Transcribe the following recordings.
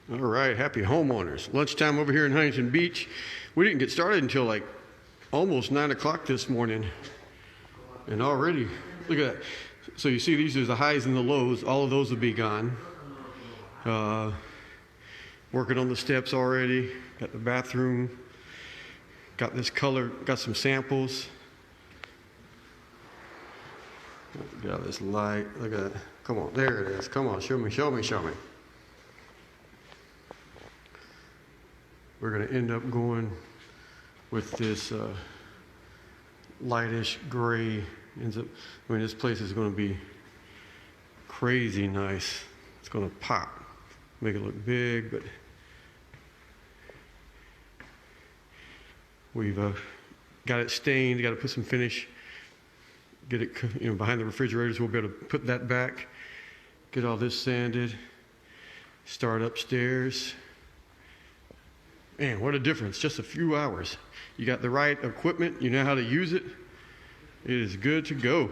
All right, happy homeowners. Lunchtime over here in Huntington Beach. We didn't get started until like almost 9 o'clock this morning. And already, look at that. So you see these are the highs and the lows. All of those will be gone. Working on the steps already. Got the bathroom. Got this color, got some samples. Get out this light. Look at that. Come on, there it is. Come on, show me, show me, show me. We're going to end up going with this lightish gray. This place is going to be crazy nice. It's going to pop, make it look big, but we've got it stained. Got to put some finish. Get it, behind the refrigerators. We'll be able to put that back. Get all this sanded. Start upstairs. Man, what a difference. Just a few hours. You got the right equipment. You know how to use it. It is good to go. All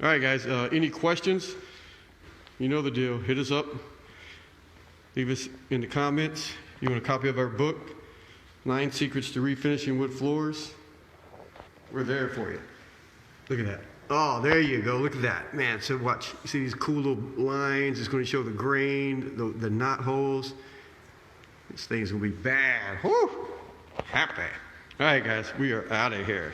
right, guys. Any questions? You know the deal. Hit us up. Leave us in the comments. You want a copy of our book, 9 Secrets to Refinishing Wood Floors? We're there for you. Look at that. Oh, there you go. Look at that. Man, so watch. You see these cool little lines? It's going to show the grain, the knot holes. This thing's going to be bad. Whew. Happy. All right, guys. We are out of here.